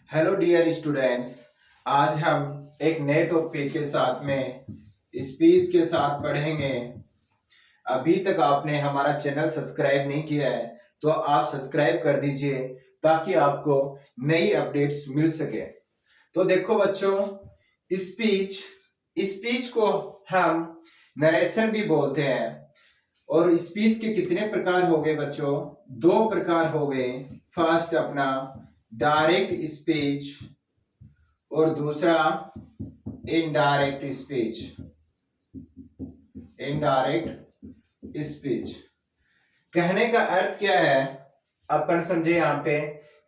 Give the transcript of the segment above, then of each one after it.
Hello dear students. आज हम एक नए टॉपिक के साथ में स्पीच के साथ पढ़ेंगे। अभी तक आपने हमारा चैनल सब्सक्राइब नहीं किया है तो आप सब्सक्राइब कर दीजिए ताकि आपको नई अपडेट्स मिल सके। तो देखो बच्चों, स्पीच स्पीच को हम नरेशन भी बोलते हैं। और स्पीच के कितने प्रकार हो गए बच्चों? दो प्रकार हो गए। फर्स्ट अपना डायरेक्ट स्पीच और दूसरा इनडायरेक्ट स्पीच। इनडायरेक्ट स्पीच कहने का अर्थ क्या है अपन समझे। यहाँ पे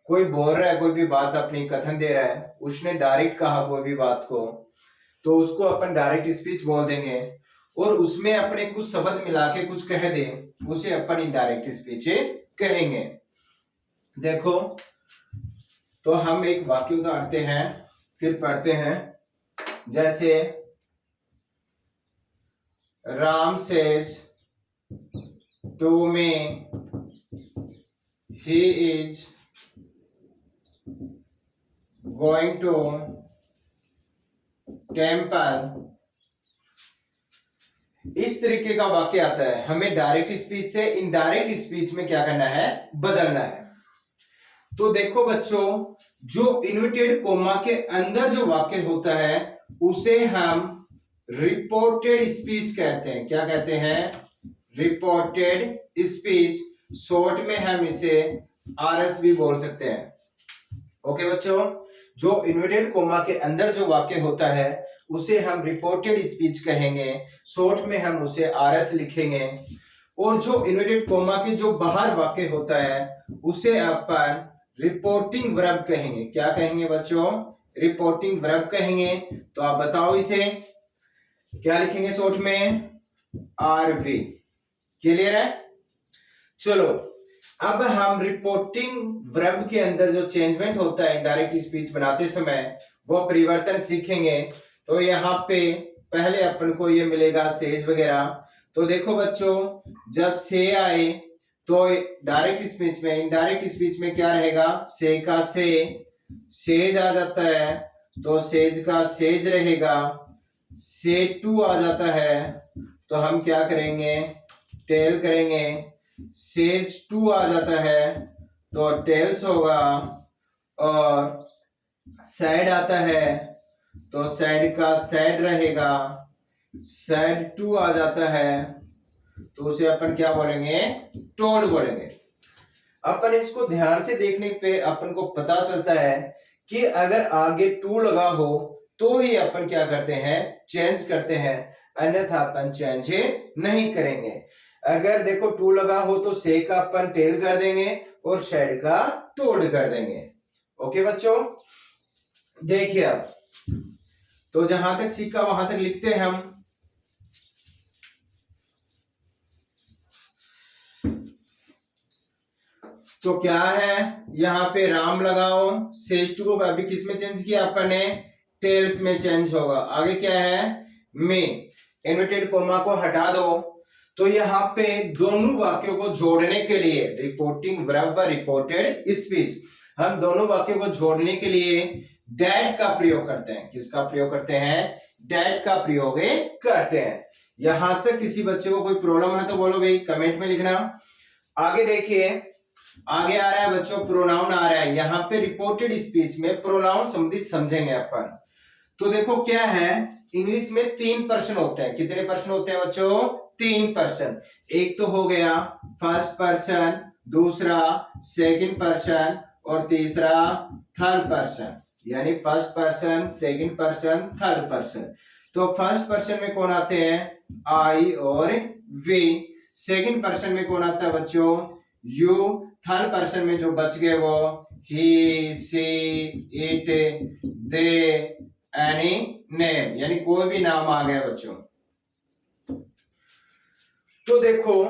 कोई बोल रहा है, कोई भी बात अपनी कथन दे रहा है, उसने डायरेक्ट कहा कोई भी बात को तो उसको अपन डायरेक्ट स्पीच बोल देंगे। और उसमें अपने कुछ शब्द मिला के कुछ कह दे उसे अपन इनडायरेक्ट स्पीच कहेंगे। देखो, तो हम एक वाक्य उतारते हैं फिर पढ़ते हैं। जैसे Ram says to me he is going to temple. इस तरीके का वाक्य आता है। हमें डायरेक्ट स्पीच से इनडायरेक्ट स्पीच में क्या करना है? बदलना है। तो देखो बच्चों, जो इन्वर्टेड कोमा के अंदर जो वाक्य होता है उसे हम रिपोर्टेड स्पीच कहते हैं। क्या कहते हैं? Reported speech. शॉर्ट में हम इसे आरएस भी बोल सकते हैं। ओके बच्चों, जो इन्वर्टेड कोमा के अंदर जो वाक्य होता है उसे हम रिपोर्टेड स्पीच कहेंगे। शॉर्ट में हम उसे आरएस लिखेंगे। और जो इन्वर्टेड कोमा के जो बाहर वाक्य होता है उसे अपन रिपोर्टिंग वर्ब कहेंगे। क्या कहेंगे बच्चों? रिपोर्टिंग वर्ब कहेंगे। तो आप बताओ इसे क्या लिखेंगे शॉर्ट में? आरवी। क्लियर है? चलो, अब हम रिपोर्टिंग वर्ब के अंदर जो चेंजमेंट होता है इनडायरेक्ट स्पीच बनाते समय वो परिवर्तन सीखेंगे। तो यहाँ पे पहले अपन को ये मिलेगा सेज वगैरह। तो देखो बच्चों, जब से आए तो डायरेक्ट स्पीच में, इनडायरेक्ट स्पीच में क्या रहेगा? से का से, सेज आ जाता है तो सेज का सेज रहेगा। से टू आ जाता है तो हम क्या करेंगे? टेल करेंगे। सेज टू आ जाता है तो टेल्स होगा। और सैड आता है तो सैड का सैड रहेगा। सैड टू आ जाता है तो उसे अपन क्या बोलेंगे? टोल्ड बोलेंगे। अपन इसको ध्यान से देखने पे अपन को पता चलता है कि अगर आगे टू लगा हो तो ही अपन क्या करते हैं? चेंज करते हैं, अन्यथा अपन चेंज नहीं करेंगे। अगर देखो टू लगा हो तो से का अपन टेल कर देंगे और शेड का टोल्ड कर देंगे। ओके बच्चों, देखिए अब तो जहां तक सीखा वहां तक लिखते हैं हम। तो क्या है? यहाँ पे राम लगाओ, सेज टू को अभी किस में चेंज किया अपन ने? टेल्स में चेंज होगा। आगे क्या है? में। इन्वर्टेड कोमा को हटा दो। तो यहाँ पे दोनों वाक्यों को जोड़ने के लिए रिपोर्टिंग वर्ब व रिपोर्टेड स्पीच, हम दोनों वाक्यों को जोड़ने के लिए डैट का प्रयोग करते हैं। किसका प्रयोग करते हैं? डैट का प्रयोग करते हैं। यहां तक किसी बच्चे को कोई प्रॉब्लम है तो बोलो भाई, कमेंट में लिखना। आगे देखिए, आगे आ रहा है बच्चों प्रोनाउन आ रहा है। यहाँ पे रिपोर्टेड स्पीच में प्रोनाउन संबंधित समझेंगे अपन। तो देखो क्या है, इंग्लिश में 3 पर्सन होते हैं। कितने पर्सन होते हैं बच्चों? 3 पर्सन। एक तो हो गया फर्स्ट पर्सन, दूसरा सेकंड पर्सन और तीसरा थर्ड पर्सन। यानी first person, second person, third person. तो फर्स्ट पर्सन में कौन आते हैं? आई और वी। सेकंड पर्सन में कौन आता है बच्चों? यू। थर्ड पर्सन में जो बच गए वो ही, she, it, they, any, name, यानी कोई भी नाम आ गया बच्चों। तो देखो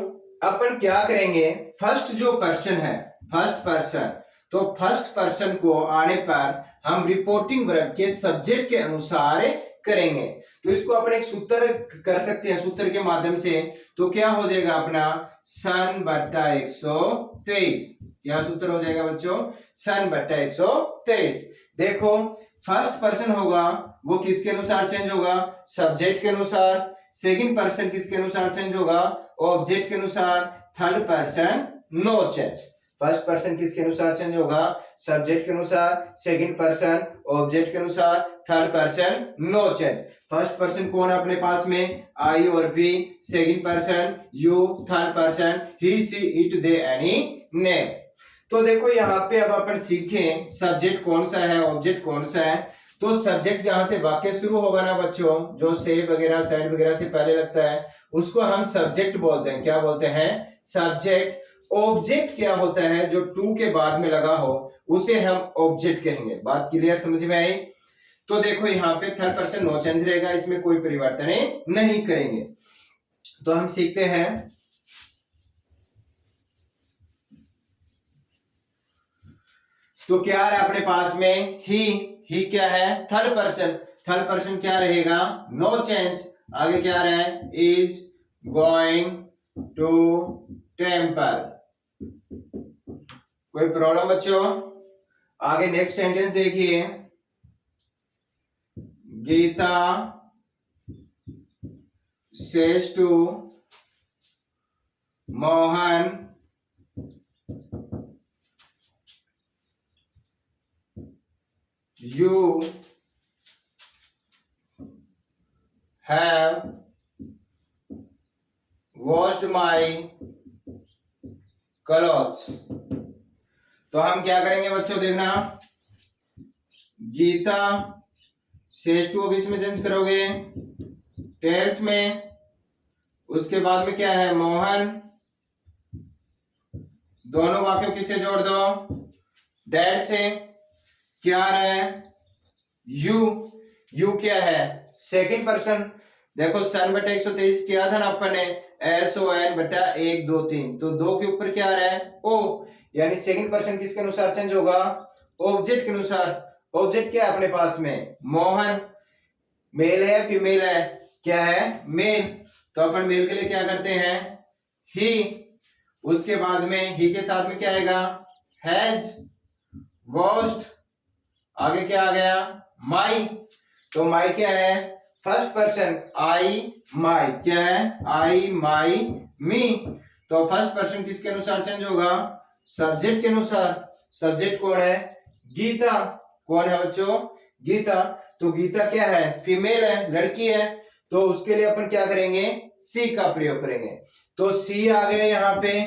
अपन क्या करेंगे? फर्स्ट जो पर्सन है, फर्स्ट पर्सन, तो फर्स्ट पर्सन को आने पर हम रिपोर्टिंग वर्ब के सब्जेक्ट के अनुसार करेंगे। तो इसको अपन एक सूत्र कर सकते हैं, सूत्र के माध्यम से। तो क्या हो जाएगा अपना? सन बट्टा 123। क्या सूत्र हो जाएगा बच्चों? सन बट्टा 123। देखो फर्स्ट पर्सन होगा वो किसके अनुसार चेंज होगा, सब्जेक्ट के अनुसार। सेकंड पर्सन किसके अनुसार चेंज होगा, ऑब्जेक्ट के अनुसार। Third person no change. First person किसके अनुसार चेंज होगा, सब्जेक्ट के अनुसार। सेकंड पर्सन ऑब्जेक्ट के अनुसार। Third person no change. First person कौन है अपने पास में, आई और we. Second person you. Third person he she it they any name. तो देखो यहाँ पे अब अपन सीखें सब्जेक्ट कौन सा है, ऑब्जेक्ट कौन सा है। तो सब्जेक्ट जहां से वाक्य शुरू होगा ना बच्चों, जो से वगैरह साइड वगैरह से पहले लगता है उसको हम सब्जेक्ट बोलते हैं। क्या बोलते हैं, सब्जेक्ट। ऑब्जेक्ट क्या होता है, जो टू के बाद में लगा हो उसे हम ऑब्जेक्ट कहेंगे। बात क्लियर, समझ में आई। तो देखो यहाँ पे थर्ड पर्सन नो चेंज रहेगा, इसमें कोई परिवर्तन नहीं करेंगे। तो हम सीखते हैं। तो क्या है अपने पास में, ही क्या है, थर्ड पर्सन। थर्ड पर्सन क्या रहेगा, नो चेंज। आगे क्या रहा है, इज गोइंग टू टेम्पल। कोई प्रॉब्लम बच्चों। आगे नेक्स्ट सेंटेंस देखिए, Gita says to Mohan you have washed my clothes। तो हम क्या करेंगे बच्चों, देखना, गीता सेज टू किस में चेंज करोगे, टेल्स में। उसके बाद में क्या है, मोहन। दोनों वाक्यों किससे जोड़ दो, डैड से। क्या आ रहा है, यू। यू क्या है, सेकंड पर्सन। देखो सन बटा 123 किया था ना अपन ने, SON बटा 1 2 3। तो दो के ऊपर क्या आ रहा है, ओ। यानी सेकंड पर्सन किसके अनुसार चेंज होगा, ऑब्जेक्ट के अनुसार। ऑब्जेक्ट क्या है अपने पास में, मोहन। मेल है फीमेल है, क्या है, मेल। तो अपन मेल के लिए क्या करते हैं, ही। उसके बाद में ही के साथ में क्या आएगा, हैज वॉश्ड। आगे क्या आ गया, माई। तो माई क्या है, फर्स्ट पर्सन, आई माई। क्या है, आई माई मी। तो फर्स्ट पर्सन किसके अनुसार चेंज होगा, सब्जेक्ट के अनुसार। सब्जेक्ट कौन है, गीता। कौन है बच्चों, गीता। तो गीता क्या है, फीमेल है, लड़की है। तो उसके लिए अपन क्या करेंगे, सी का प्रयोग करेंगे। तो सी आ गया यहाँ पे।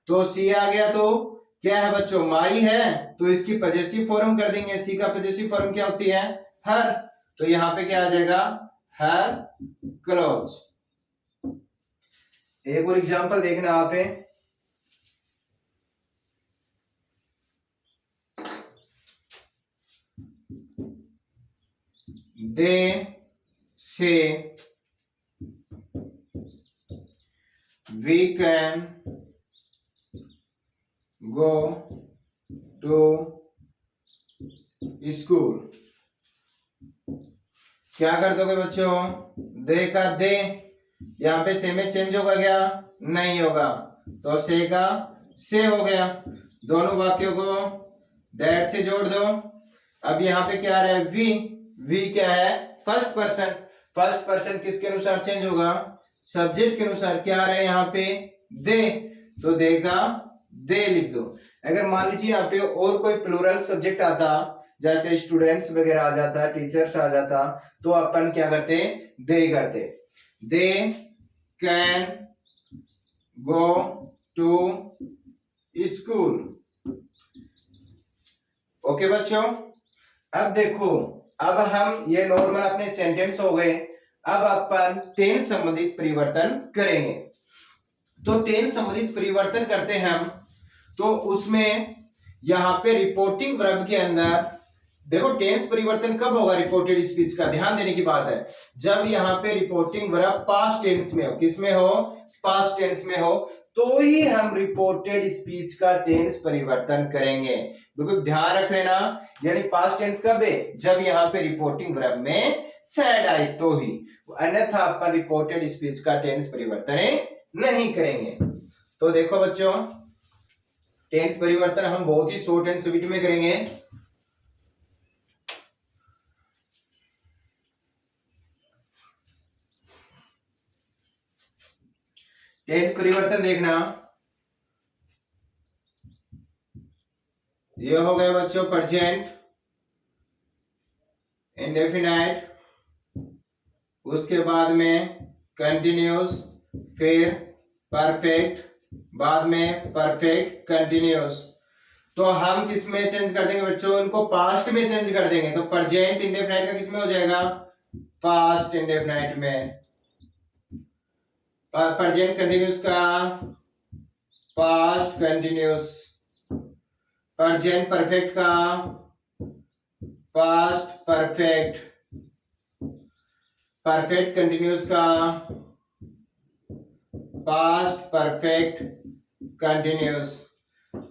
तो सी आ गया तो क्या है बच्चों, माई है। तो इसकी पजेसिव फॉर्म कर देंगे। सी का पजेसिव फॉर्म क्या होती है, हर। तो यहां पे क्या आ जाएगा, हर क्लोथ्स। एक और एग्जांपल देखना आप पे, they say we can go to school. क्या कर दोगे बच्चों, दे का दे, यहां पे से में चेंज होगा क्या, नहीं होगा। तो से का से हो गया। दोनों वाक्यों को डैड से जोड़ दो। अब यहाँ पे क्या आ रहा है, वी क्या है, फर्स्ट पर्सन। फर्स्ट पर्सन किसके अनुसार चेंज होगा, सब्जेक्ट के अनुसार। क्या आ रहा है यहाँ पे, दे। तो दे का दे लिख दो। अगर मान लीजिए यहाँ पे और कोई प्लूरल सब्जेक्ट आता, जैसे स्टूडेंट्स वगैरह आ जाता, टीचर्स आ जाता, तो अपन क्या करते, दे करते। They can go to school. Okay बच्चों। अब देखो, अब हम ये नॉर्मल अपने सेंटेंस हो गए। अब अपन टेंस संबंधित परिवर्तन करेंगे। तो टेंस संबंधित परिवर्तन करते हैं हम। तो उसमें यहां पे रिपोर्टिंग वर्ब के अंदर देखो, टेंस परिवर्तन कब होगा रिपोर्टेड स्पीच का, ध्यान देने की बात है। जब यहाँ पे रिपोर्टिंग वर्ब पास्ट टेंस में हो, किसमें हो, पास्ट टेंस में हो, तो ही हम रिपोर्टेड स्पीच का टेंस परिवर्तन करेंगे। बिल्कुल ध्यान रख लेना। यानी पास्ट टेंस कब है, जब यहाँ पे रिपोर्टिंग वर्ब में सैड आई तो ही, अन्यथा अपन रिपोर्टेड स्पीच का टेंस परिवर्तन नहीं करेंगे। तो देखो बच्चों, टेंस परिवर्तन हम बहुत ही शॉर्ट एंड स्वीट में करेंगे। टेंस परिवर्तन देखना, ये हो गए बच्चों प्रेजेंट इंडेफिनाइट, उसके बाद में कंटिन्यूस, फिर परफेक्ट, बाद में परफेक्ट कंटिन्यूस। तो हम किस में चेंज कर देंगे बच्चों, इनको पास्ट में चेंज कर देंगे। तो प्रेजेंट इंडेफिनाइट का किस में हो जाएगा, पास्ट इंडेफिनाइट में, प्रेजेंट कंटिन्यूस का पास्ट कंटिन्यूस, प्रेजेंट परफेक्ट का पास्ट परफेक्ट, परफेक्ट कंटिन्यूस का पास्ट परफेक्ट कंटिन्यूस।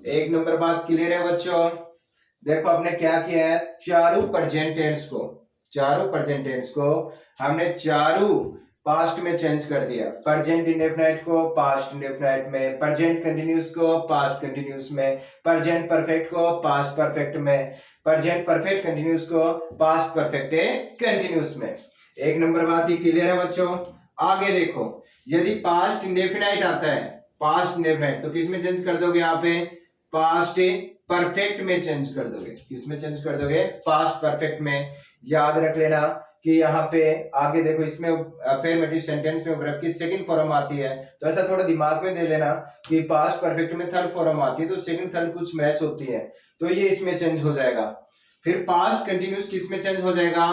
एक नंबर बात क्लियर है बच्चों। देखो आपने क्या किया है, चारों प्रेजेंट टेंस को हमने चारों पास्ट में चेंज कर दिया। प्रेजेंट इंडेफिनाइट को पास्ट इंडेफिनाइट में, प्रेजेंट कंटिन्यूस को पास्ट कंटिन्यूस में, प्रेजेंट परफेक्ट को पास्ट परफेक्ट में, प्रेजेंट परफेक्ट कंटिन्यूस को पास्ट परफेक्ट कंटिन्यूस में। एक नंबर बात ये क्लियर है बच्चों। आगे देखो, यदि पास्ट इंडेफिनाइट आता है, पास्ट इंडेफिनाइट, तो किस में चेंज कर दोगे, यहाँ पे पास्ट परफेक्ट में चेंज कर दोगे। किस में चेंज कर दोगे, पास्ट परफेक्ट में। याद रख लेना कि यहाँ पे आगे देखो, इसमें अफर्मेटिव सेंटेंस में वर्ब की सेकंड फॉर्म आती है, तो ऐसा थोड़ा दिमाग में दे लेना कि पास्ट परफेक्ट में थर्ड फॉर्म आती है, तो सेकंड थर्ड कुछ मैच होती है, तो ये इसमें चेंज हो जाएगा। फिर पास्ट कंटिन्यूस किस में चेंज हो जाएगा,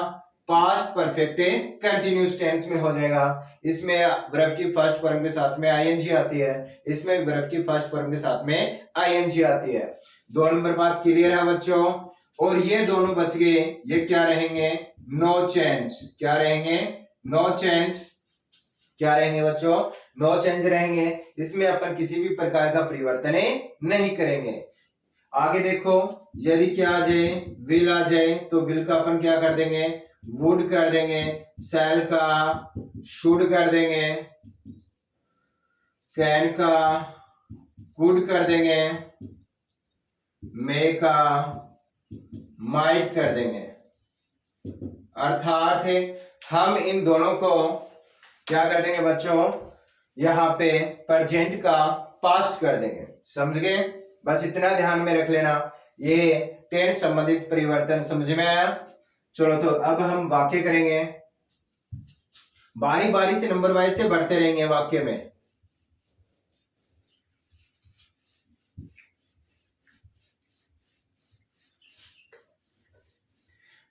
पास्ट परफेक्ट कंटिन्यूस टेंस में हो जाएगा। इसमें वर्ब की फर्स्ट फॉर्म के साथ में आईएनजी आती है, इसमें वर्ब की फर्स्ट फॉर्म के साथ में आईएनजी आती है। दो नंबर बात क्लियर है बच्चों। और ये दोनों बच गए, ये क्या रहेंगे, नो चेंज। क्या रहेंगे, नो चेंज। क्या रहेंगे बच्चों, नो चेंज रहेंगे। इसमें अपन किसी भी प्रकार का परिवर्तन नहीं करेंगे। आगे देखो, यदि क्या आ जाए, विल आ जाए, तो विल का अपन क्या कर देंगे, वुड कर देंगे, शैल का शुड कर देंगे, कैन का कुड कर देंगे, मे का माइट कर देंगे। अर्थात हम इन दोनों को क्या कर देंगे बच्चों, यहाँ पे प्रेजेंट का पास्ट कर देंगे। समझ गए, बस इतना ध्यान में रख लेना। ये टेंस संबंधित परिवर्तन समझ में आया। चलो तो अब हम वाक्य करेंगे, बारी बारी से नंबर वाइज से बढ़ते रहेंगे वाक्य में।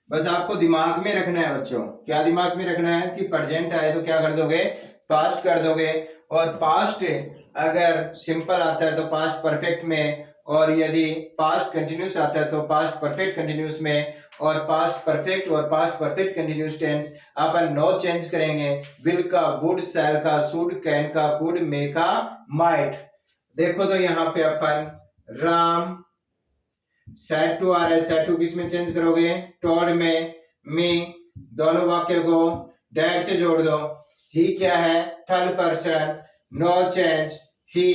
बस आपको दिमाग में रखना है बच्चों, क्या दिमाग में रखना है कि प्रेजेंट आए तो क्या कर दोगे, पास्ट कर दोगे। और पास्ट अगर सिंपल आता है तो पास्ट परफेक्ट में, और यदि पास्ट कंटिन्यूस आता है तो पास्ट परफेक्ट कंटिन्यूस में, और पास्ट परफेक्ट और पास्ट परफेक्ट कंटिन्यूस टेंस अपन नो चेंज करेंगे। विल का, वुड, शैल का, शुड, कैन का, कुड, मे का, माइट। देखो तो यहाँ पे अपन राम, सेड टू आ रहा है, सेड टू किस में चेंज करोगे, टॉड में, मी, दोनों वाक्य को डैड से जोड़ दो। ही क्या है, third person, no change, he,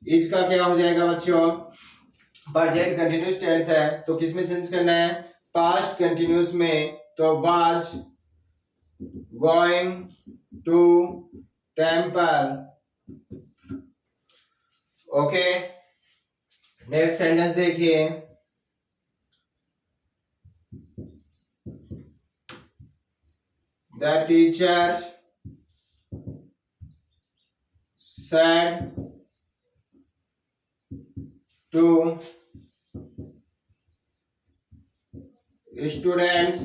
is का क्या हो जाएगा बच्चों, प्रेजेंट कंटिन्यूस टेंस है, तो किस में चेंज करना है, पास्ट कंटिन्यूस में, तो was going to temple. Okay, next sentence देखिए, the teacher said to students,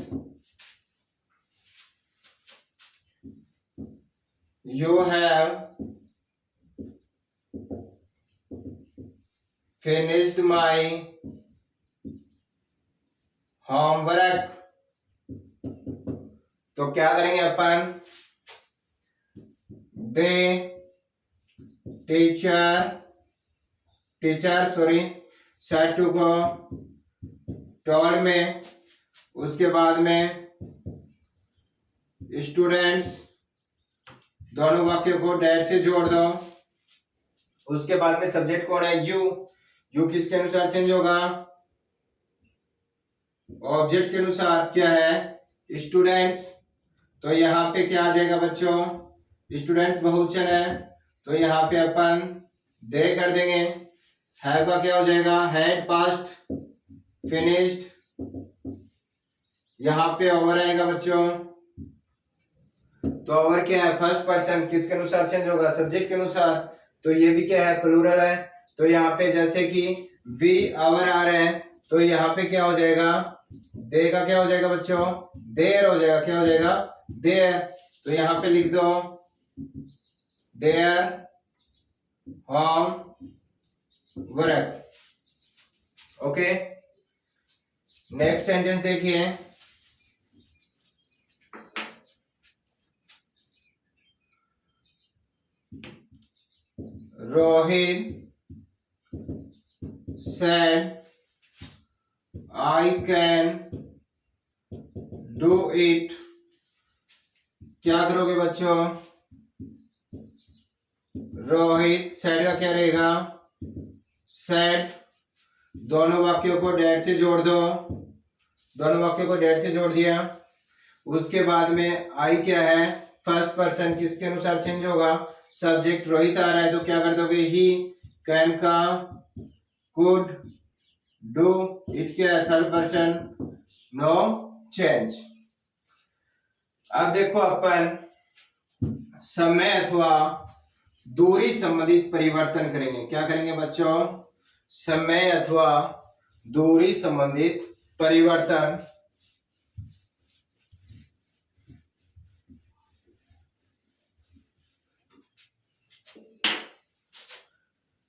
you have finished my homework। तो क्या करेंगे अपन, दे टीचर सेड टू को टॉड में, उसके बाद में स्टूडेंट्स, दोनों वाक्यों को डैट से जोड़ दो। उसके बाद में सब्जेक्ट कौन है, यू। यू किसके अनुसार चेंज होगा, ऑब्जेक्ट के अनुसार। क्या है, स्टूडेंट्स। तो यहाँ पे क्या आ जाएगा बच्चों, स्टूडेंट्स बहुवचन है, तो यहाँ पे अपन दे कर देंगे। हैव का क्या हो जाएगा, हैड पास्ट फिनिश्ड। यहाँ पे ओवर आएगा बच्चों, तो ओवर क्या है, फर्स्ट पर्सन, किसके अनुसार चेंज होगा, सब्जेक्ट के अनुसार। तो ये भी क्या है, प्लूरल है। तो यहाँ पे जैसे कि वी आवर आ रहे हैं, तो यहाँ पे क्या हो जाएगा, दे का क्या हो जाएगा बच्चों, देयर हो जाएगा, क्या हो जाएगा, देयर। तो यहाँ पे लिख दो their home work. Okay, next sentence देखिए। Rohit said I can do it। क्या करोगे बच्चों, रोहित said का क्या रहेगा, said। दोनों वाक्यों को डेट से जोड़ दो, दोनों वाक्यों को डेट से जोड़ दिया। उसके बाद में आई क्या है, फर्स्ट पर्सन, किसके अनुसार चेंज होगा, सब्जेक्ट रोहित आ रहा है, तो क्या कर दोगे, ही। कैन का कुड, डू इट क्या है, थर्ड पर्सन, नो चेंज। अब देखो अपन समय अथवा दूरी संबंधित परिवर्तन करेंगे। क्या करेंगे बच्चों, समय अथवा दूरी संबंधित परिवर्तन।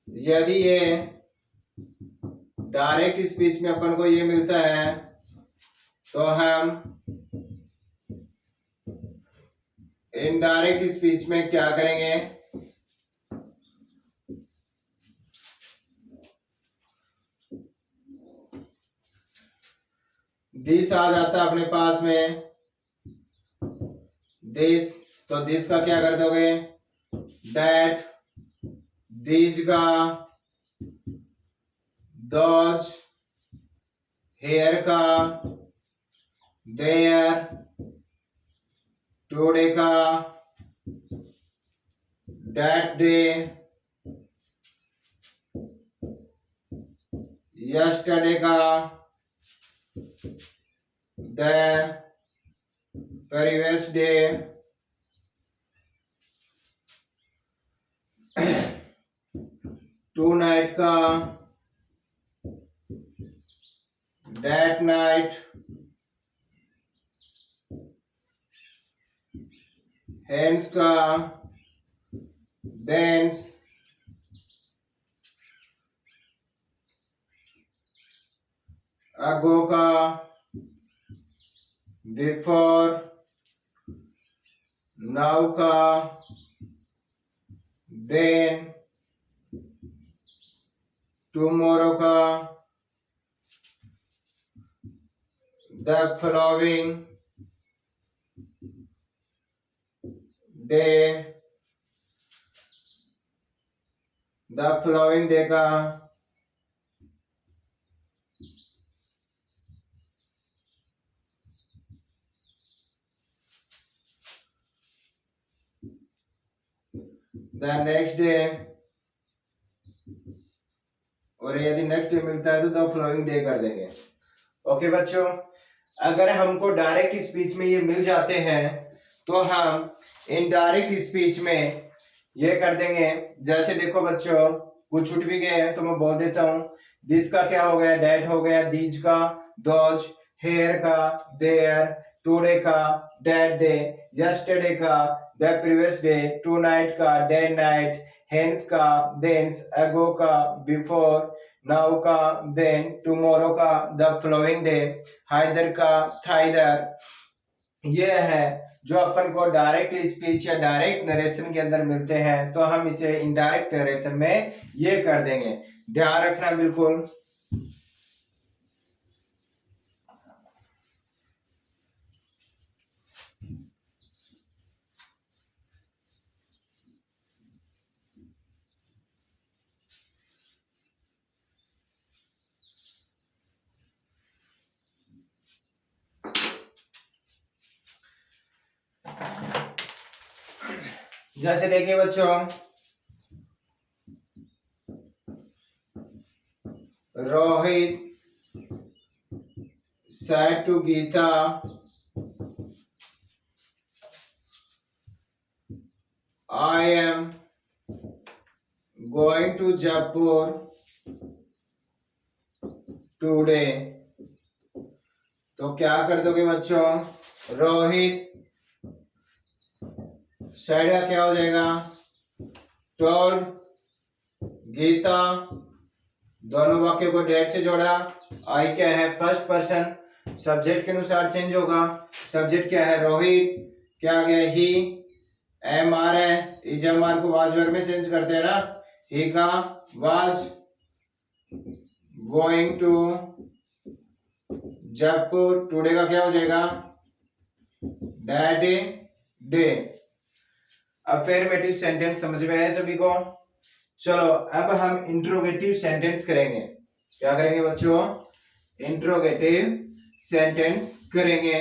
यदि ये डायरेक्ट स्पीच में अपन को ये मिलता है, तो हम इनडायरेक्ट स्पीच में क्या करेंगे, दिस आ जाता है अपने पास में, दिस, तो दिस का क्या कर दोगे, दैट। दीज का दोज, हेयर का देयर, टुडे का दैट डे, यस्टरडे का the previous day, tonight का दैट नाइट, हैंड्स का देंस, अगो का बिफोर, नाउ का देन, टुमारो का the following day, the following day का द नेक्स्ट डे, और यदि नेक्स्ट डे मिलता है तो द फॉलोइंग डे कर देंगे। ओके बच्चों, अगर हमको डायरेक्ट स्पीच में ये मिल जाते हैं, तो हम इनडायरेक्ट स्पीच में ये कर देंगे। जैसे देखो बच्चों, कुछ छूट भी गए हैं तो मैं बोल देता हूँ। दिस का क्या हो गया, डेट हो गया, दीज का दोज, हेयर का देयर, टुडे का डेट डे, यस्टरडे का the previous day, tonight का डे नाइट, हेंस का देंस, अगो का बिफोर, नाउ का देन, टुमारो का द फॉलोइंग डे, हाइदर का थाइदर। ये है जो अपन को डायरेक्ट स्पीच या डायरेक्ट नरेशन के अंदर मिलते हैं, तो हम इसे इनडायरेक्ट नरेशन में ये कर देंगे। ध्यान रखना बिल्कुल। जैसे देखिए बच्चों, Rohit said to Geeta, I am going to Jaipur today. तो क्या कर दोगे बच्चों? रोहित साइड का क्या हो जाएगा? टोल्ड गीता, दोनों वाक्य को डेट से जोड़ा। आई क्या है? फर्स्ट पर्सन, सब्जेक्ट के अनुसार चेंज होगा। सब्जेक्ट क्या है? रोहित, क्या आ गया? ही, एम आर है, इज एम आर को वाज वर्ब में चेंज करते हैं ना। ही का was going to Jaipur, today का क्या हो जाएगा? That day. अफर्मेटिव सेंटेंस समझ में आया सभी को? चलो अब हम इंट्रोगेटिव सेंटेंस करेंगे। क्या करेंगे बच्चों? इंट्रोगेटिव सेंटेंस करेंगे।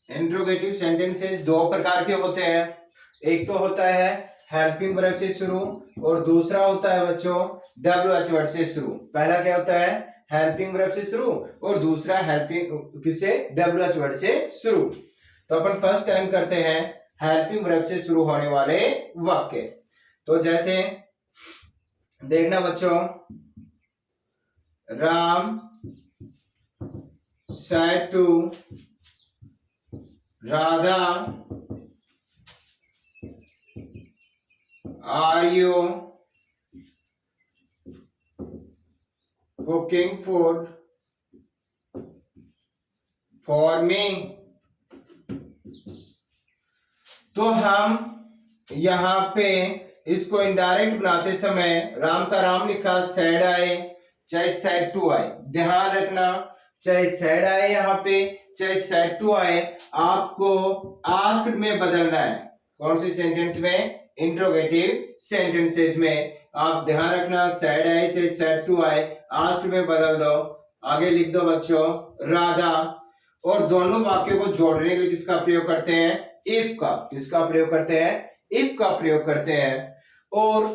इंट्रोगेटिव सेंटेंसेस दो प्रकार के होते हैं। एक तो होता है हेल्पिंग वर्ब से शुरू और दूसरा होता है बच्चों WH वर्ड से शुरू। पहला क्या होता है? हेल्पिंग वर्ब से शुरू और दूसरा हेल्पिंग किससे? WH वर्ड से शुरू। तो अपन फर्स्ट टाइम करते हैं हेल्पिंग वर्ब से शुरू होने वाले वाक्य। तो जैसे देखना बच्चों, Ram said to Radha, are you cooking food for me? तो हम यहाँ पे इसको इनडायरेक्ट बनाते समय राम का राम लिखा, सैड आए चाहे सैड टू आए, ध्यान रखना चाहे सैड आए यहाँ पे चाहे सैड टू आए, आपको आस्क्ड में बदलना है। कौन सी सेंटेंस में? इंट्रोगेटिव सेंटेंसेज में। आप ध्यान रखना, सैड आए चाहे सैड टू आए, आस्क्ड में बदल दो। आगे लिख दो बच्चों राधा। और दोनों वाक्यों को जोड़ने के लिए किसका प्रयोग करते हैं? इफ का। किसका प्रयोग करते हैं? इफ का प्रयोग करते हैं। और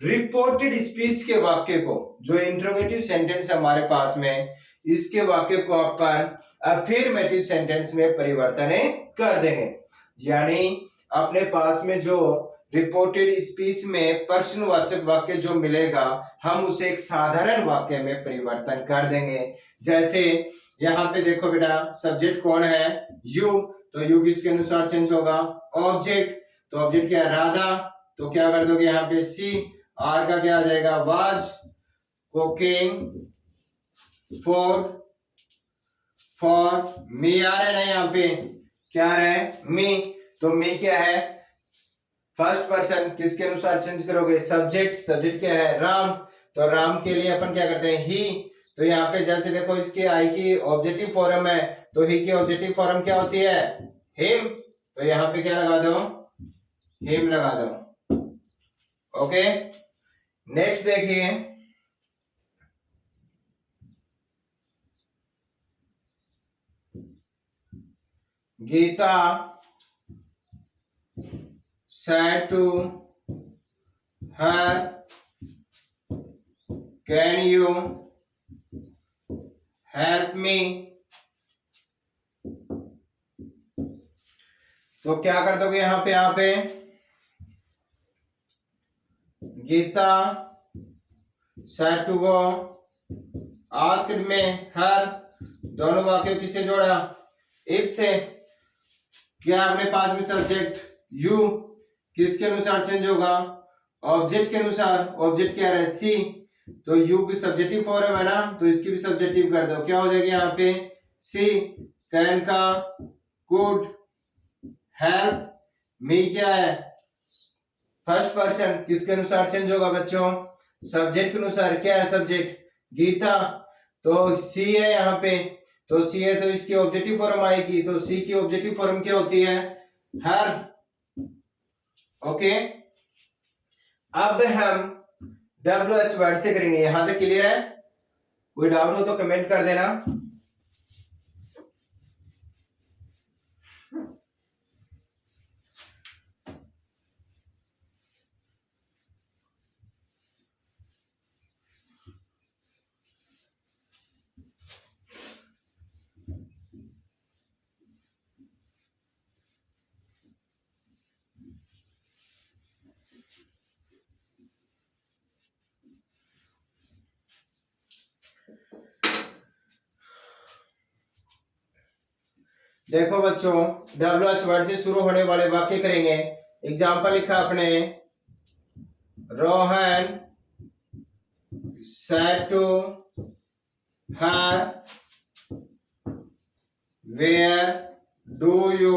रिपोर्टेड स्पीच के वाक्य को, जो इंट्रोगेटिव सेंटेंस हमारे पास में, इसके वाक्य को अपन अफर्मेटिव सेंटेंस में परिवर्तन कर देंगे। यानी अपने पास में जो रिपोर्टेड स्पीच में प्रश्नवाचक वाक्य जो मिलेगा, हम उसे एक साधारण वाक्य में परिवर्तन कर देंगे। जैसे यहाँ पे देखो बेटा, सब्जेक्ट कौन है? यू, तो यू किसके अनुसार चेंज होगा? ऑब्जेक्ट, तो ऑब्जेक्ट क्या है? राधा, तो क्या कर दोगे यहाँ पे? सी, आर का क्या आ जाएगा? वाज कुकिंग फॉर मी आ रहा है ना, यहाँ पे क्या आ रहा है? मी, तो मी क्या है? फर्स्ट पर्सन, किसके अनुसार चेंज करोगे? सब्जेक्ट, सब्जेक्ट क्या है? राम, तो राम के लिए अपन क्या करते हैं? ही, तो यहाँ पे जैसे देखो इसके आई की ऑब्जेक्टिव फॉर्म है, तो ही की ऑब्जेक्टिव फॉर्म क्या होती है? हिम, तो यहाँ पे क्या लगा दो? हिम लगा दो। ओके, नेक्स्ट देखिए, Gita said to her, can you help me? तो क्या कर दोगे यहाँ पे? Gita said to go, asked में her, दोनों वाक्यों किससे जोड़ा? इफ से। क्या अपने पास में सब्जेक्ट यू, किसके अनुसार चेंज होगा? ऑब्जेक्ट के अनुसार। ऑब्जेक्ट क्या है? सी, तो यू की सब्जेक्टिव फॉर्म है ना, तो इसकी भी सब्जेक्टिव कर दो। क्या हो जाएगी यहाँ पे? सी, कैन का कुड, हेल्प मी क्या है? फर्स्ट पर्सन, किसके अनुसार चेंज होगा बच्चों? सब्जेक्ट के अनुसार। क्या है सब्जेक्ट? गीता, तो सी है यहाँ पे, तो सी है तो इसकी ऑब्जेक्टिव फॉर्म आएगी, तो सी की ऑब्जेक्टिव फॉर्म क्या होती है? हर। ओके, अब हम WH वर्ड से करेंगे। यहां तक क्लियर है? कोई डाउट हो तो कमेंट कर देना। देखो बच्चों, WH वर्ड से शुरू होने वाले वाक्य करेंगे। एग्जाम्पल लिखा अपने, Rohan said to her, where do you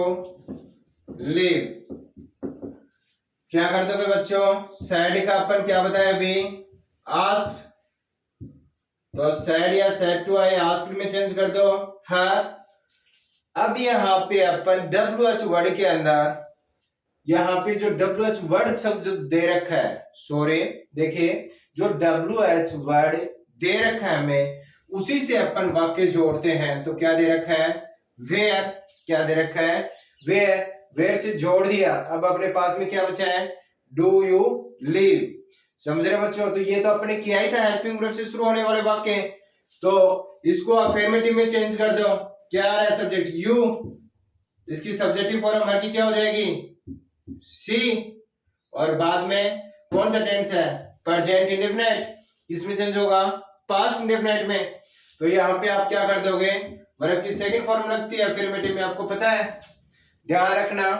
live? क्या कर दोगे बच्चों? सैड का अपन क्या बताया अभी? आस्क्ड। तो सैड या सैड टू आई आस्क्ड में चेंज कर दो हर। अब यहाँ पे अपन WH वर्ड के अंदर, यहाँ पे जो WH वर्ड सब जो दे रखा है, सॉरी देखिए, जो WH वर्ड दे रखा है हमें, उसी से अपन वाक्य जोड़ते हैं। तो क्या दे रखा है? वेयर। क्या दे रखा है? वेयर। वेयर से जोड़ दिया। अब अपने पास में क्या बचा है? Do you live. समझ रहे बच्चों? तो ये तो अपने किया ही था, हेल्पिंग वर्ब से शुरू होने वाले वाक्य। तो इसको अफर्मेटिव में चेंज कर दो। क्या आ रहा है? सब्जेक्ट यू, इसकी सब्जेक्टिव फॉर्म हर की क्या हो जाएगी? सी। और बाद में कौन सा टेंस है? Present indefinite. किसमें चेंज होगा? पास्ट इंडेफिनिट में। तो यहाँ पे आप क्या कर दोगे? वर्ब की सेकंड फॉर्म लगती है अफर्मेटिव में, आपको पता है। ध्यान रखना,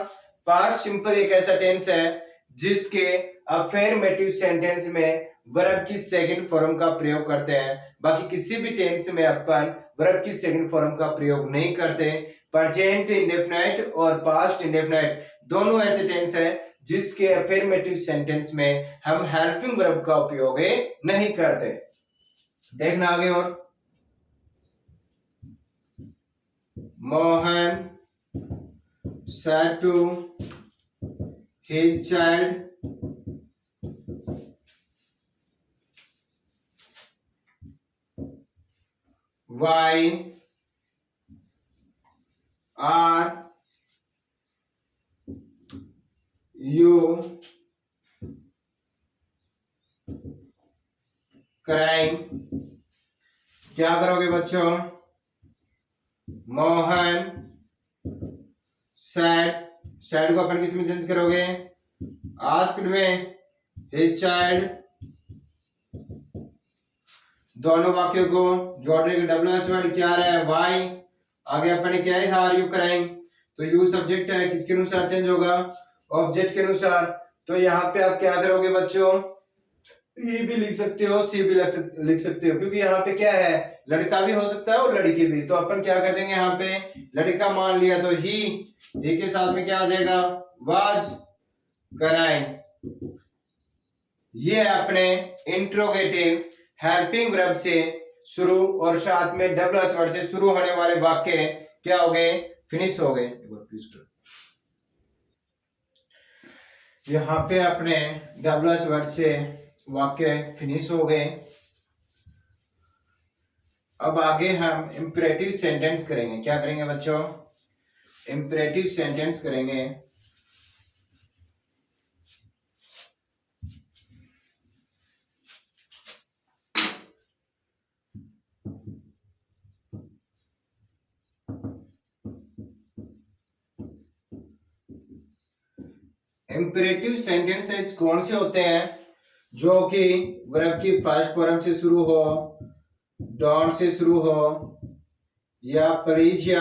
पास्ट सिंपल एक ऐसा टेंस है जिसके अफर्मेटिव सेंटेंस में वर्ब की सेकंड फॉर्म का प्रयोग करते हैं। बाकी किसी भी टेंस में अपन वर्ब की सेकंड फॉर्म का प्रयोग नहीं करते। प्रेजेंट इंडेफिनिट और पास्ट इंडेफिनिट दोनों ऐसे टेंस है जिसके अफर्मेटिव सेंटेंस में हम हेल्पिंग वर्ब का उपयोग नहीं करते। देखना आगे। और Mohan said to his child, why are you crying? क्या करोगे बच्चों? मोहन सैड को अपन किस में चेंज करोगे? आस्क्ड में। His child. दोनों वाक्यों को जोड़ने के WH वर्ड क्या आ रहा है? वाई। आगे अपन ने क्या था? Are you crying. तो यू सब्जेक्ट है, किसके अनुसार चेंज होगा? ऑब्जेक्ट के अनुसार। तो यहाँ पे आप क्या करोगे बच्चों? ये भी लिख सकते हो, सी भी लिख सकते हो, क्योंकि यहाँ पे क्या है? लड़का भी हो सकता है और लड़की भी। तो अपन क्या कर देंगे? यहाँ पे लड़का मान लिया तो ही के साथ में क्या आ जाएगा? वाज कराइंग। ये अपने इंट्रोगेटिव हेल्पिंग वर्ब से शुरू और साथ में WH वर्ड से शुरू होने वाले वाक्य क्या हो गए? फिनिश हो गए। यहाँ पे अपने WH वर्ड से वाक्य फिनिश हो गए। अब आगे हम इंपरेटिव सेंटेंस करेंगे। क्या करेंगे बच्चों? इंपरेटिव सेंटेंस करेंगे। इंपरेटिव सेंटेंसेस कौन से होते हैं? जो कि वर्ब की फर्स्ट फॉर्म से शुरू हो, डोंट से शुरू हो, या प्लीज या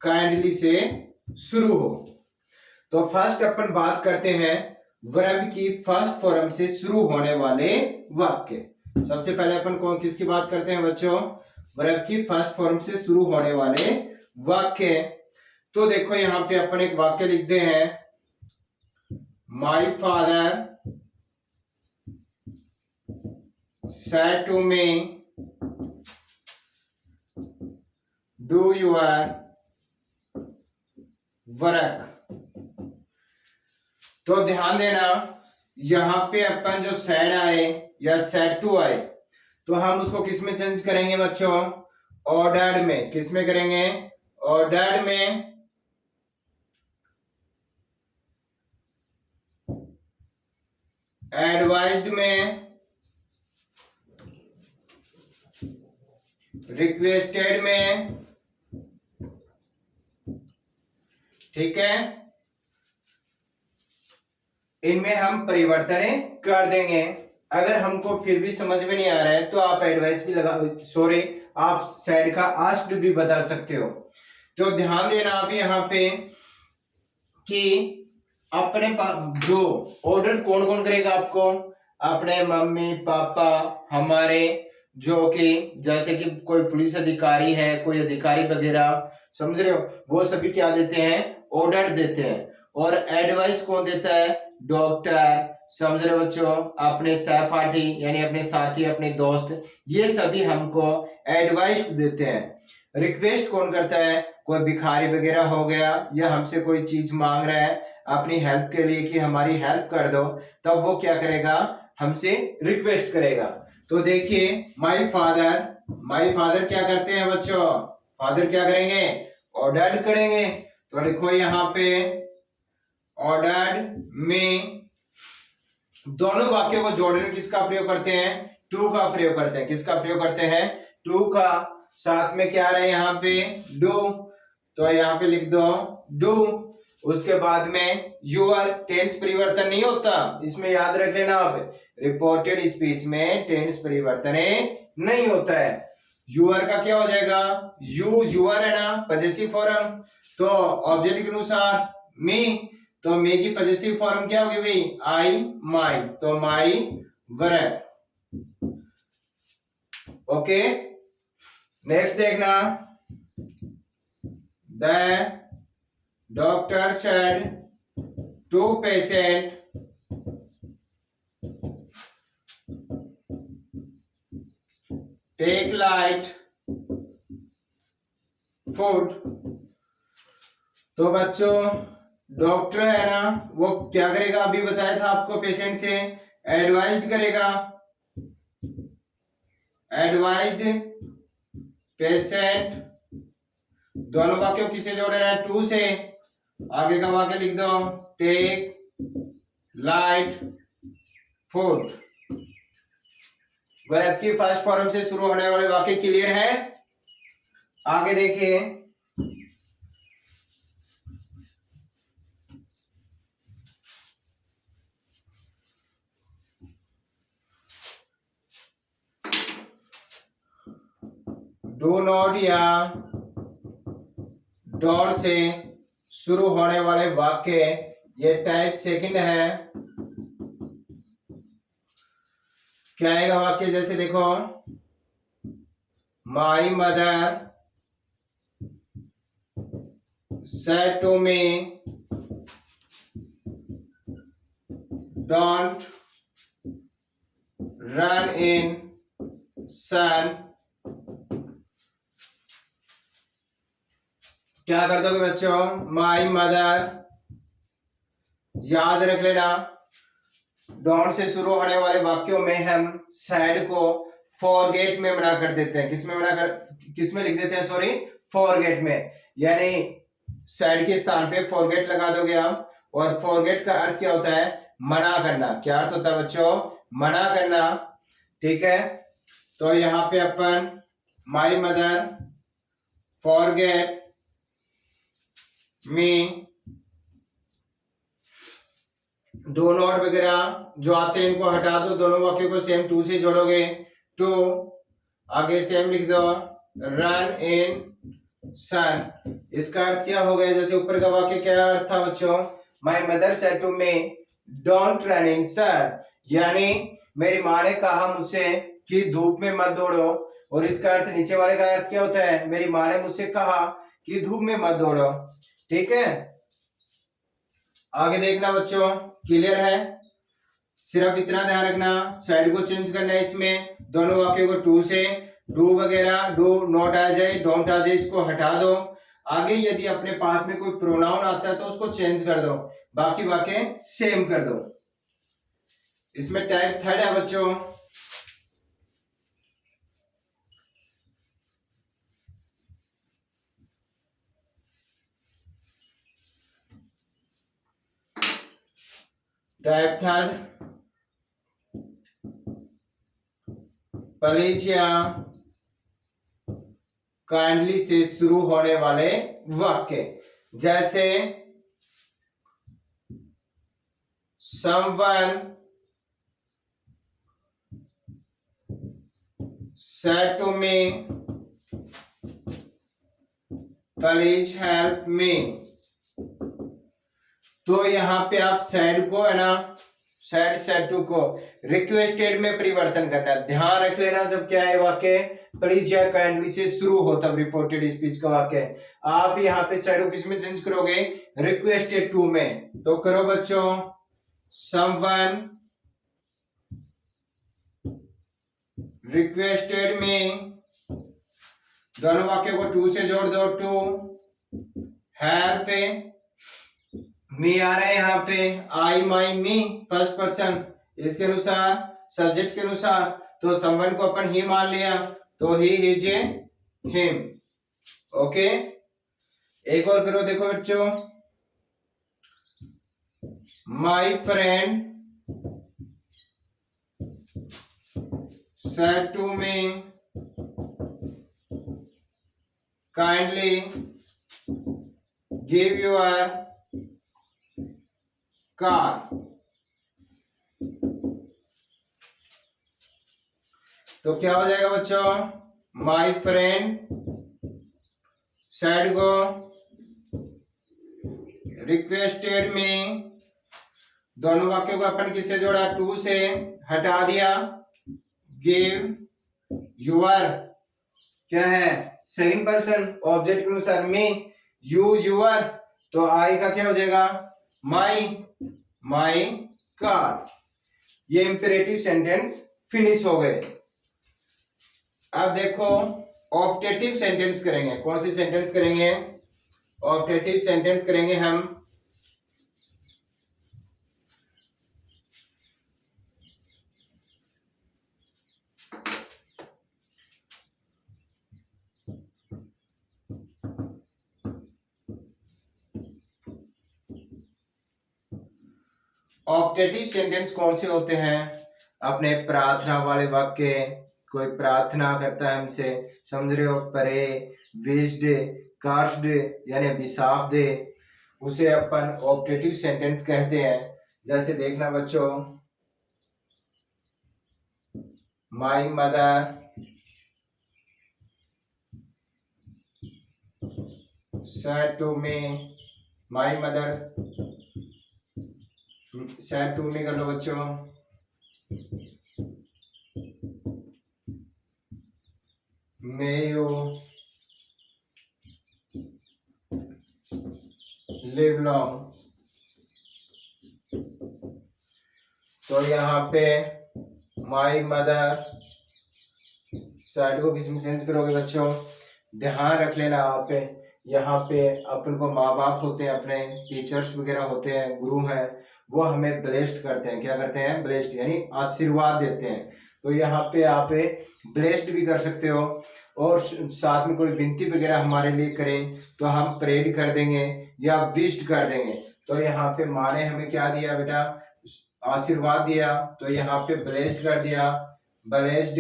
काइंडली से शुरू हो। तो फर्स्ट अपन बात करते हैं वर्ब की फर्स्ट फॉर्म से शुरू होने वाले वाक्य। सबसे पहले अपन कौन किसकी बात करते हैं बच्चों? वर्ब की फर्स्ट फॉर्म से शुरू होने वाले वाक्य। तो देखो यहाँ पे अपन एक वाक्य लिखते हैं, my father said to me, do your work। तो ध्यान देना, यहाँ पे अपन जो सैड आए या सैड टू आए तो हम उसको किस में चेंज करेंगे बच्चों? ऑर्डर्ड में। किस में करेंगे? ऑर्डर्ड में। एडवाइज्ड में। रिक्वेस्टेड में। ठीक है, इनमें हम परिवर्तन कर देंगे। अगर हमको फिर भी समझ में नहीं आ रहा है तो आप एडवाइस भी लगा, सॉरी, आप साइड का आस्क्ड भी बदल सकते हो। तो ध्यान देना आप यहाँ पे कि अपने जो ऑर्डर कौन कौन करेगा आपको? अपने मम्मी पापा, हमारे जो कि जैसे कि कोई पुलिस अधिकारी है, कोई अधिकारी वगैरह, समझ रहे हो, वो सभी क्या देते हैं? ऑर्डर देते हैं। और एडवाइस कौन देता है? डॉक्टर, समझ रहे हो बच्चों, अपने सहपाठी यानी अपने साथी, अपने दोस्त, ये सभी हमको एडवाइस देते हैं। रिक्वेस्ट कौन करता है? कोई भिखारी वगैरह हो गया या हमसे कोई चीज मांग रहा है अपनी हेल्प के लिए कि हमारी हेल्प कर दो, तब वो क्या करेगा? हमसे रिक्वेस्ट करेगा। तो देखिए माय फादर क्या करते हैं बच्चों? फादर क्या करेंगे? ऑर्डर्ड करेंगे। तो लिखो यहाँ पे ऑर्डर्ड में दोनों वाक्यों को जोड़ने में किसका प्रयोग करते हैं? टू का प्रयोग करते हैं। किसका प्रयोग करते हैं? टू का। साथ में क्या है यहाँ पे? डू। तो यहाँ पे लिख दो डू। उसके बाद में यूर, टेंस परिवर्तन नहीं होता, इसमें याद रख लेना आप। रिपोर्टेड स्पीच में टेंस परिवर्तन नहीं होता है। यूर का क्या हो जाएगा? यूर है ना, पजेसिव फॉर्म। तो ऑब्जेक्ट के अनुसार मी, तो मे की पजेसिव फॉर्म क्या होगी भाई? I, my. तो माई वर। ओके, नेक्स्ट देखना। The doctor said to patient take light food. तो बच्चों डॉक्टर है ना, वो क्या करेगा? अभी बताया था आपको, पेशेंट से एडवाइज्ड करेगा। एडवाइज्ड पेशेंट, दोनों वाक्यों किसे जोड़ना है? टू से। आगे का वाक्य लिख दो, टेक लाइट फूड। वर्ब की फर्स्ट फॉर्म से शुरू होने वाले वाक्य क्लियर है? आगे देखिए, डू नॉट या डॉट से शुरू होने वाले वाक्य, ये टाइप सेकंड है। क्या आएगा वाक्य? जैसे देखो, my mother said to me don't run in sun। क्या कर दोगे बच्चों? माई मदर, याद रख लेना, डोंट से शुरू होने वाले वाक्यों में हम सैड को फॉरगेट में मना कर देते हैं। किसमें लिख देते हैं? सॉरी, फॉरगेट में। यानी सैड के स्थान पे फॉरगेट लगा दोगे आप। और फॉरगेट का अर्थ क्या होता है? मना करना। क्या अर्थ होता है बच्चों? मना करना। ठीक है, तो यहाँ पे अपन my mother forget me, do not वगैरह जो आते हैं इनको हटा दो, दोनों वाक्यों को सेम टू से जोड़ोगे। टू, आगे सेम लिख दो, रन इन सन। इसका अर्थ क्या हो गया? जैसे ऊपर का वाक्य क्या अर्थ था बच्चों? My mother said to me don't run in sun, यानी मेरी माँ ने कहा मुझसे कि धूप में मत दौड़ो। और इसका अर्थ नीचे वाले का अर्थ क्या होता है? मेरी माँ ने मुझसे कहा कि धूप में मत दौड़ो। ठीक है, आगे देखना बच्चों, क्लियर है? सिर्फ इतना ध्यान रखना, साइड को चेंज करना है इसमें, दोनों वाक्यों को टू से, डू वगैरह, डू नॉट आ जाए, डोंट आ जाए, इसको हटा दो। आगे यदि अपने पास में कोई प्रोनाउन आता है तो उसको चेंज कर दो, बाकी वाक्य सेम कर दो। इसमें टाइप थर्ड है बच्चों। टाइप थर्ड, प्लीज या काइंडली से शुरू होने वाले वाक्य, जैसे someone said to me please help me। तो यहाँ पे आप सैड को है ना, सैड सैड टू को रिक्वेस्टेड में परिवर्तन करना है। ध्यान रख लेना जब क्या है वाक्य प्लीज या काइंडली से शुरू हो तब रिपोर्टेड स्पीच का वाक्य है। आप यहाँ पे सैड को किस में चेंज करोगे, रिक्वेस्टेड टू में। तो करो बच्चों, someone requested me, दोनों वाक्य को टू से जोड़ दो, टू हेल्प, मी आ रहा है यहाँ पे, आई माई मी फर्स्ट पर्सन, इसके अनुसार सब्जेक्ट के अनुसार तो समवन को अपन ही मान लिया तो ही हिज हिम। ओके, एक और करो, देखो बच्चों, my friend said to me kindly give your car। तो क्या हो जाएगा बच्चों, माई फ्रेंड said को रिक्वेस्टेड में, दोनों वाक्यों को अपन किससे जोड़ा, टू से हटा दिया, गिव यूर क्या है सेकंड पर्सन ऑब्जेक्ट के अनुसार, मी यू यूर, तो आई का क्या हो जाएगा माई, माई कार। ये इंपेरेटिव सेंटेंस फिनिश हो गए। अब देखो ऑप्टेटिव सेंटेंस करेंगे। कौन सी सेंटेंस करेंगे, ऑप्टेटिव सेंटेंस करेंगे हम। ऑप्टेटिव सेंटेंस कौन से होते हैं, अपने प्रार्थना वाले वाक्य, कोई प्रार्थना करता है हमसे, समझ रहे हो, परे, विश्ड, कास्ट यानी अभिशाप दे, उसे अपन ऑप्टेटिव सेंटेंस कहते हैं। जैसे देखना बच्चों, my mother said to me, my mother said to me कर लो बच्चों, may you live long। तो यहाँ पे माई मदर साइड को किस में चेंज करोगे बच्चों, ध्यान रख लेना आप यहाँ पे अपन को माँ बाप होते हैं, अपने टीचर्स वगैरह होते हैं, गुरु हैं, वो हमें ब्लेस्ड करते हैं। क्या करते हैं, ब्लेस्ड यानी आशीर्वाद देते हैं। तो यहाँ पे आप ब्लेस्ड भी कर सकते हो, और साथ में कोई विनती वगैरह हमारे लिए करें तो हम प्रेड कर देंगे या विश्ड कर देंगे। तो यहाँ पे माँ ने हमें क्या दिया बेटा, आशीर्वाद दिया, तो यहाँ पे ब्लेस्ड कर दिया, ब्लेस्ड।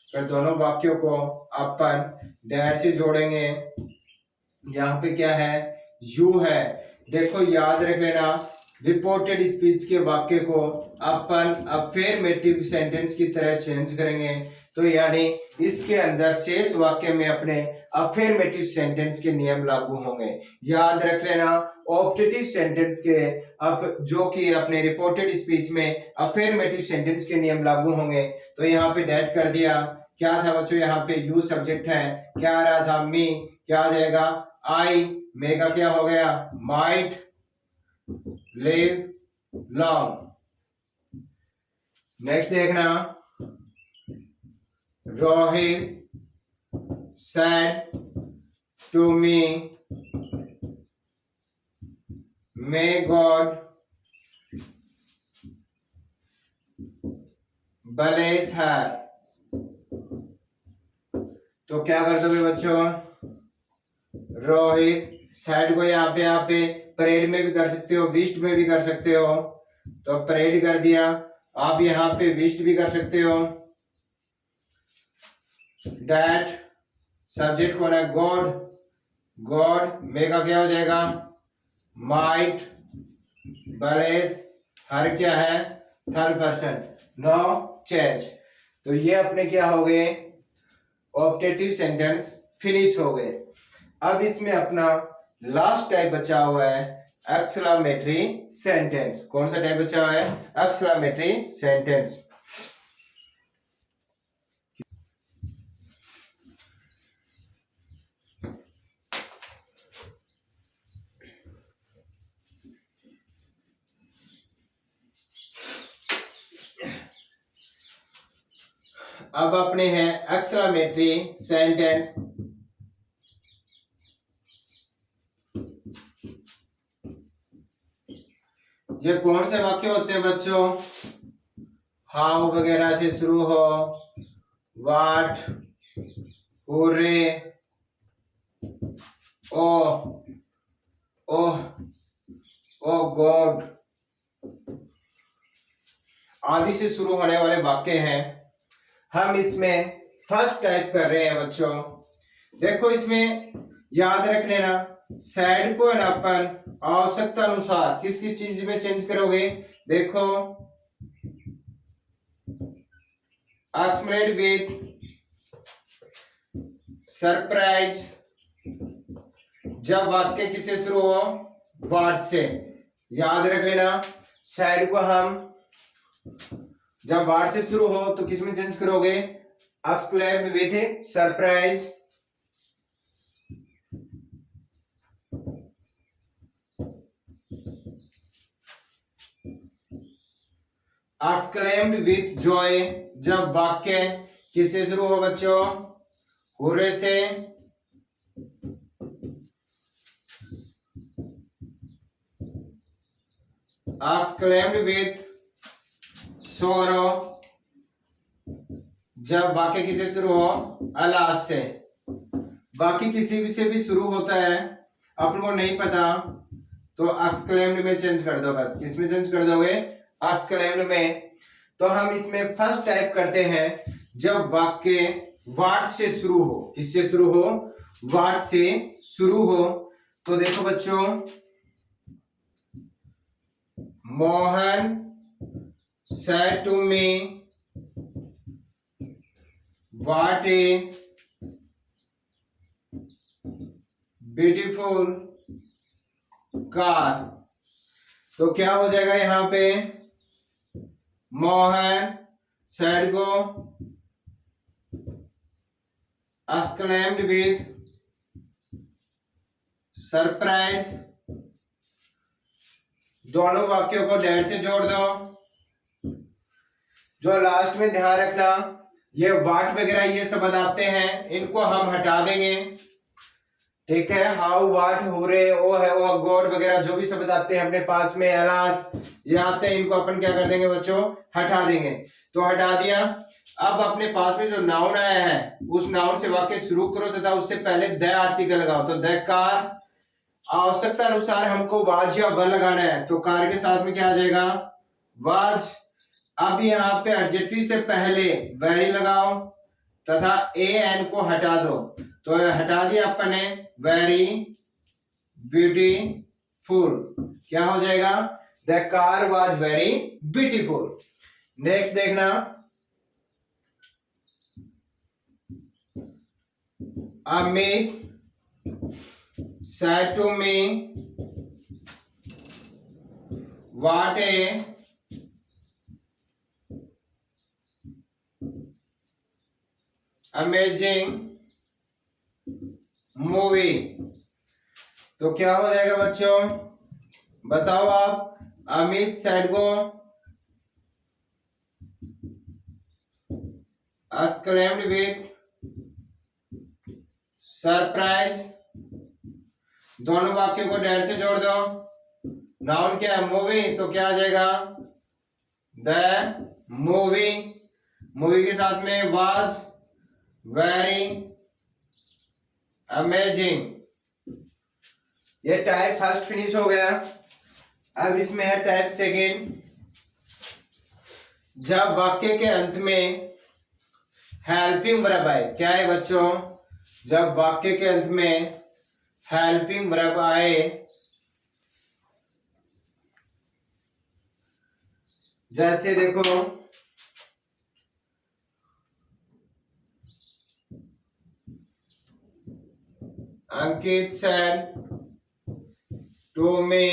फिर दोनों वाक्यों को अपन डैट से जोड़ेंगे। यहाँ पे क्या है, यू है। देखो याद रख लेना, रिपोर्टेड स्पीच के वाक्य को अपन अफर्मेटिव सेंटेंस की तरह चेंज करेंगे। तो यानी इसके अंदर शेष वाक्य में अपने अफर्मेटिव सेंटेंस के नियम लागू होंगे। याद रख लेना, ऑप्टेटिव सेंटेंस के अब जो कि अपने रिपोर्टेड स्पीच में अफर्मेटिव सेंटेंस के नियम लागू होंगे। तो यहाँ पे डेट कर दिया, क्या था बच्चों, यहाँ पे यू सब्जेक्ट है, क्या आ रहा था, मी, क्या आ जाएगा आई, मे का क्या हो गया माइट, लिव लॉन्ग। नेक्स्ट देखना, Rohit said to me may God bless her. तो क्या कर दोगे बच्चों, रोहित, साइड को यहाँ पे परेड में भी कर सकते हो, विस्ट में भी कर सकते हो, तो परेड कर दिया। आप यहाँ पे विस्ट भी कर सकते हो। डैट, सब्जेक्ट कौन है, गॉड, गॉड में का क्या हो जाएगा, माइट, ब्लेज हर क्या है, थर्ड पर्सन। No change. तो ये अपने क्या हो गए, ऑब्जेक्टिव सेंटेंस फिनिश हो गए। अब इसमें अपना लास्ट टाइप बचा हुआ है एक्सक्लेमेटरी सेंटेंस। कौन सा टाइप बचा हुआ है, एक्सक्लेमेटरी सेंटेंस। अब अपने हैं एक्सक्लेमेटरी सेंटेंस। ये कौन से वाक्य होते हैं बच्चों, हाउ वगैरह से शुरू हो, वाट, हुर्रे, ओ, ओह, ओ गॉड आदि से शुरू होने वाले वाक्य हैं। हम इसमें फर्स्ट टाइप कर रहे हैं बच्चों। देखो इसमें याद रख लेना, सैड को ना अपन आवश्यकता अनुसार किस किस चीज में चेंज करोगे। देखो, एक्सप्लेन विद सरप्राइज, जब वाक्य किससे शुरू हो, वर्ड से। याद रख लेना, सैड को हम जब वर्ड से शुरू हो तो किस में चेंज करोगे, exclaim with surprise. Exclaimed with Joy, जब वाक्य किससे शुरू हो बच्चों, हुर्रे से। एक्सक्लेम्ड विथ सोरो, जब वाक्य किससे शुरू हो, अलास से। बाकी किसी भी से भी शुरू होता है, अपन को नहीं पता तो एक्सक्लेम्ड में चेंज कर दो। बस किस में चेंज कर दोगे, एक्सक्लेम्ड में। तो हम इसमें फर्स्ट टाइप करते हैं, जब वाक्य वर्ड से शुरू हो। किससे शुरू हो, वर्ड से शुरू हो। तो देखो बच्चों, Mohan said to me what a beautiful car। तो क्या हो जाएगा यहां पे, मोहन said को exclaimed with सरप्राइज। दोनों वाक्यों को डेट से जोड़ दो। जो लास्ट में ध्यान रखना, ये वाट वगैरह ये सब बताते हैं, इनको हम हटा देंगे। ठीक है, हाउ, वाट, हुर्रे, ओ है, ओ गॉड वगैरह जो भी सब बताते हैं अपने पास में, अलास ये आते हैं, इनको अपन क्या कर देंगे बच्चों, हटा देंगे। तो हटा दिया। अब अपने पास में जो नाउन आया है, उस नाउन से वाक्य शुरू करो तथा उससे पहले द आर्टिकल लगाओ। तो द कार, आवश्यकता अनुसार हमको वाज या व लगाना है, तो कार के साथ में क्या आ जाएगा, वाज। अब यहाँ पे एडजेक्टिव से पहले वेरी लगाओ तथा ए एन को हटा दो। तो हटा दिया अपन ने, वेरी ब्यूटीफुल। क्या हो जाएगा, the car was very beautiful. Next देखना, Amit said to me what a amazing movie. तो क्या हो जाएगा बच्चों, बताओ आप। अमित सैड को exclaimed with सरप्राइज। दोनों वाक्यों को डेट से जोड़ दो। नाउन क्या है, मूवी, तो क्या आ जाएगा, द मूवी। मूवी के साथ में वाज वेरी अमेजिंग। ये टाइप फर्स्ट फिनिश हो गया। अब इसमें है टाइप सेकेंड। जब वाक्य के अंत में हेल्पिंग वर्ब आए, क्या है बच्चों, जब वाक्य के अंत में हेल्पिंग वर्ब आए, जैसे देखो Ankit said to me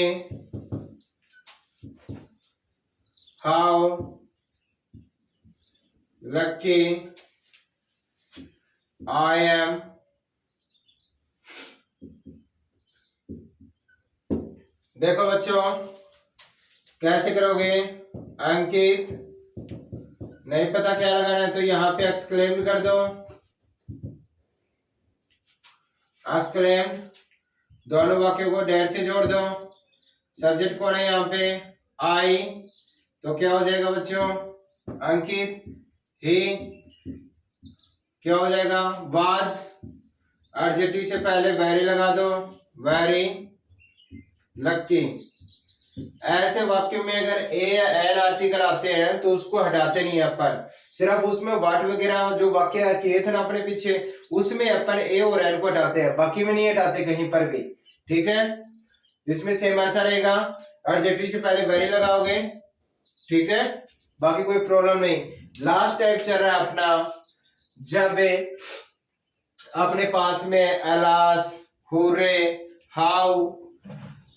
how lucky I am. देखो बच्चों कैसे करोगे, अंकित नहीं पता क्या लगाना है तो यहाँ पे एक्सक्लेम कर दो, एक्सक्लेम, दोनों वाक्यों को डेट से जोड़ दो। सब्जेक्ट कौन है यहाँ पे, आई, तो क्या हो जाएगा बच्चों, अंकित, ही क्या हो जाएगा, वाज, एडजेक्टिव से पहले वेरी लगा दो, वेरी लकी। ऐसे वाक्यों में अगर ए या एल आर्टिकल आते हैं तो उसको हटाते नहीं है अपन, सिर्फ उसमें वाट वगैरह जो वाक्य किए थे ना अपने पीछे, उसमें अपन ए और एल को हटाते हैं, बाकी में नहीं हटाते कहीं पर भी। ठीक है, इसमें सेम ऐसा रहेगा, एडजेक्टिव से पहले वेरी लगाओगे, ठीक है, बाकी कोई प्रॉब्लम नहीं। लास्ट टाइप चल रहा है अपना, जब अपने पास में अलास, हुर्रे, हाउ,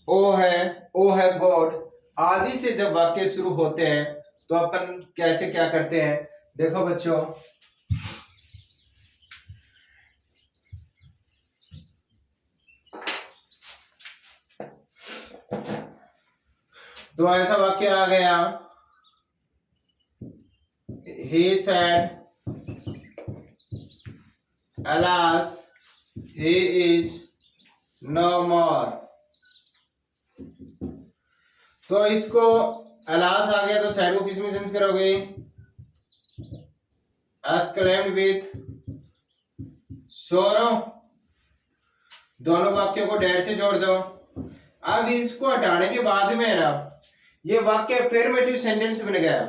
ओ है गॉड आदि से जब वाक्य शुरू होते हैं तो अपन कैसे क्या करते हैं, देखो बच्चों तो ऐसा वाक्य आ गया, he said alas he is no more। तो इसको अलास आ गया तो सैड को किस में चेंज करोगे, एक्सक्लेम्ड विथ सोरो, दोनों वाक्यों को डेट से जोड़ दो। अब इसको हटाने के बाद में ना ये वाक्य अफर्मेटिव सेंटेंस बन गया।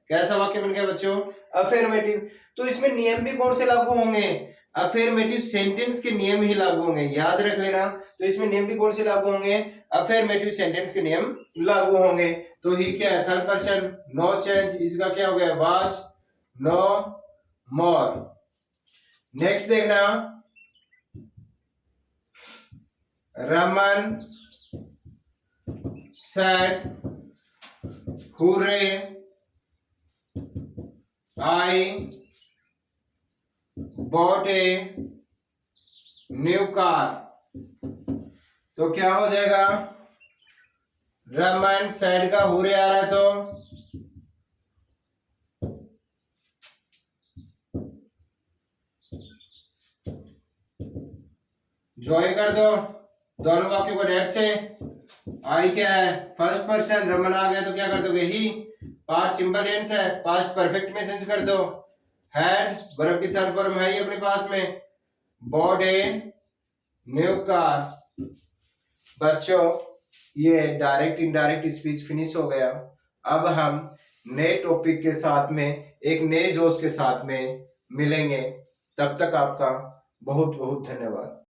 कैसा वाक्य बन गया बच्चों, अफर्मेटिव। तो इसमें नियम भी कौन से लागू होंगे, अफर्मेटिव सेंटेंस के नियम ही लागू होंगे, याद रख लेना। तो इसमें नियम भी कौन से लागू होंगे, अफर्मेटिव सेंटेंस के नियम लागू होंगे। तो ही क्या है, थर्ड पर्सन, नो चेंज, इसका क्या हो गया, वाज नो मोर। नेक्स्ट देखना, Raman said hooray I bought a new car। तो क्या हो जाएगा, रमन सैड का हुरे आ रहा है तो जॉय कर दो, दोनों वाक्यों को डेट से। आई क्या है, फर्स्ट पर्सन, रमन आ गया तो क्या कर दोगे, ही, पास्ट सिंपल टेंस है, पास्ट परफेक्ट में चेंज कर दो, हैड वर्ब की थर्ड फॉर्म है ही अपने पास में, बॉट ए न्यू कार। बच्चों ये डायरेक्ट इनडायरेक्ट स्पीच फिनिश हो गया। अब हम नए टॉपिक के साथ में, एक नए जोश के साथ में मिलेंगे, तब तक आपका बहुत बहुत धन्यवाद।